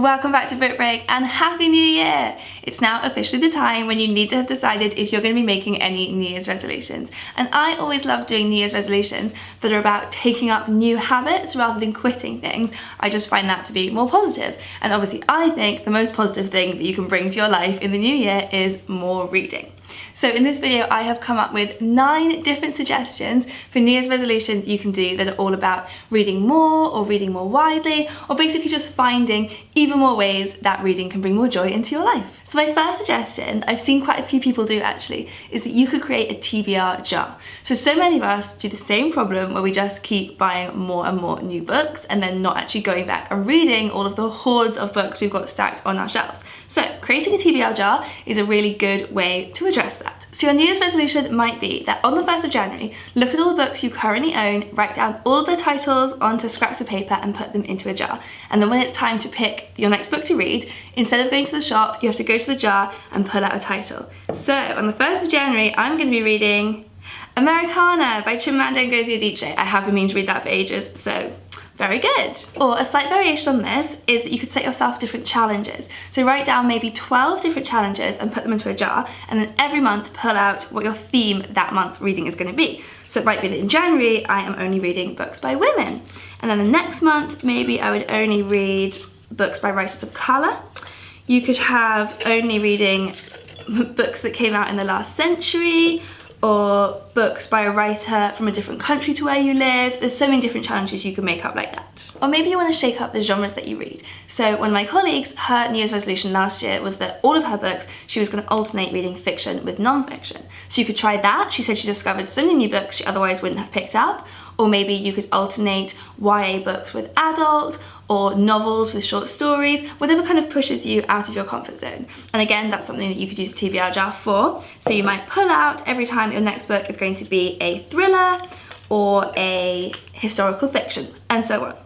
Welcome back to Book Break and Happy New Year! It's now officially the time when you need to have decided if you're going to be making any New Year's resolutions. And I always love doing New Year's resolutions that are about taking up new habits rather than quitting things. I just find that to be more positive. And obviously I think the most positive thing that you can bring to your life in the new year is more reading. So in this video I have come up with 9 different suggestions for New Year's resolutions you can do that are all about reading more or reading more widely, or basically just finding even more ways that reading can bring more joy into your life. So my first suggestion, I've seen quite a few people do actually, is that you could create a TBR jar. So many of us do the same problem where we just keep buying more and more new books and then not actually going back and reading all of the hordes of books we've got stacked on our shelves. So creating a TBR jar is a really good way to address that. So your New Year's resolution might be that on the 1st of January, look at all the books you currently own, write down all of their titles onto scraps of paper and put them into a jar. And then when it's time to pick your next book to read, instead of going to the shop, you have to go to the jar and pull out a title. So on the 1st of January, I'm going to be reading Americana by Chimamanda Ngozi Adichie. I have been meaning to read that for ages, so very good. Or a slight variation on this is that you could set yourself different challenges. So write down maybe 12 different challenges and put them into a jar, and then every month pull out what your theme that month reading is going to be. So it might be that in January I am only reading books by women, and then the next month maybe I would only read books by writers of colour. You could have only reading books that came out in the last century, or books by a writer from a different country to where you live. There's so many different challenges you can make up like that. Or maybe you want to shake up the genres that you read. So one of my colleagues, her New Year's resolution last year was that all of her books, she was going to alternate reading fiction with non-fiction. So you could try that. She said she discovered so many new books she otherwise wouldn't have picked up. Or maybe you could alternate YA books with adult, or novels with short stories, whatever kind of pushes you out of your comfort zone. And again, that's something that you could use a TBR jar for. So you might pull out every time your next book is going to be a thriller or a historical fiction, and so on.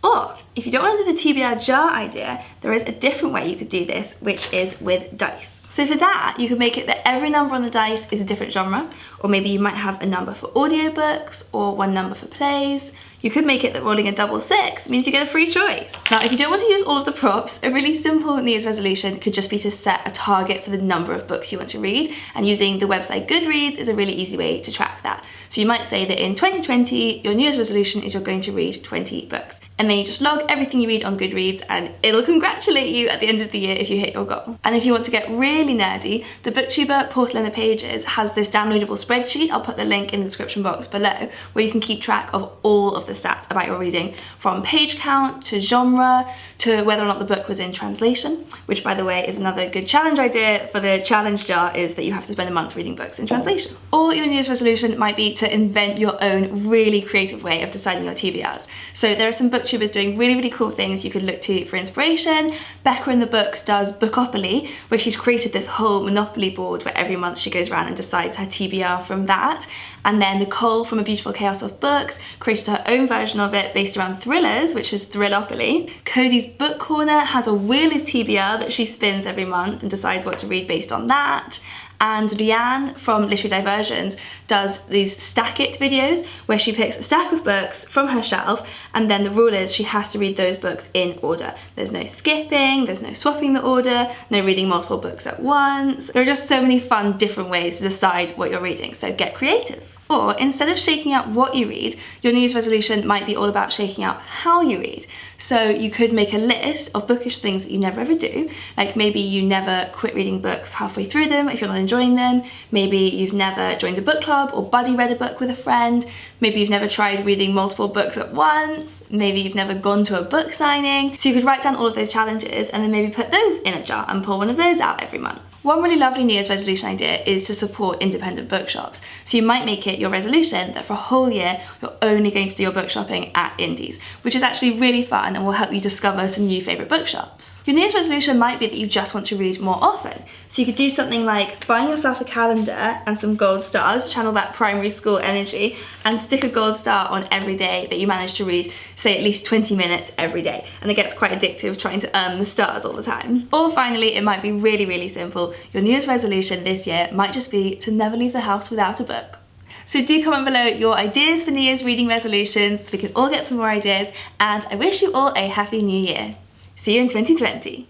Or if you don't want to do the TBR jar idea, there is a different way you could do this, which is with dice. So for that, you could make it that every number on the dice is a different genre, or maybe you might have a number for audiobooks or one number for plays. You could make it that rolling a double 6 means you get a free choice. Now, if you don't want to use all of the props, a really simple New Year's resolution could just be to set a target for the number of books you want to read, and using the website Goodreads is a really easy way to track that. So you might say that in 2020, your New Year's resolution is you're going to read 20 books. And then you just log everything you read on Goodreads and it'll congratulate you at the end of the year if you hit your goal. And if you want to get really nerdy, the BookTuber Portal in the Pages has this downloadable spreadsheet, I'll put the link in the description box below, where you can keep track of all of the stats about your reading, from page count to genre to whether or not the book was in translation, which by the way is another good challenge idea for the challenge jar, is that you have to spend a month reading books in translation. Or your New Year's resolution might be to invent your own really creative way of deciding your TBRs. So there are some booktubers doing really cool things you could look to for inspiration. Becca in the Books does Bookopoly, where she's created this whole Monopoly board where every month she goes around and decides her TBR from that. And then Nicole from A Beautiful Chaos of Books created her own version of it based around thrillers, which is Thrillopoly. Cody's Book Corner has a wheel of TBR that she spins every month and decides what to read based on that. And Leanne from Literary Diversions does these Stack It videos where she picks a stack of books from her shelf, and then the rule is she has to read those books in order. There's no skipping, there's no swapping the order, no reading multiple books at once. There are just so many fun different ways to decide what you're reading, so get creative. Or instead of shaking out what you read, your New Year's resolution might be all about shaking out how you read. So you could make a list of bookish things that you never ever do. Like maybe you never quit reading books halfway through them if you're not enjoying them. Maybe you've never joined a book club or buddy read a book with a friend. Maybe you've never tried reading multiple books at once. Maybe you've never gone to a book signing. So you could write down all of those challenges and then maybe put those in a jar and pull one of those out every month. One really lovely New Year's resolution idea is to support independent bookshops. So you might make it your resolution that for a whole year, you're only going to do your book shopping at indies, which is actually really fun and will help you discover some new favourite bookshops. Your New Year's resolution might be that you just want to read more often. So you could do something like buying yourself a calendar and some gold stars, channel that primary school energy, and stick a gold star on every day that you manage to read, say at least 20 minutes every day. And it gets quite addictive trying to earn the stars all the time. Or finally, it might be really simple. Your New Year's resolution this year might just be to never leave the house without a book. So do comment below your ideas for New Year's reading resolutions so we can all get some more ideas, and I wish you all a happy new year. See you in 2020.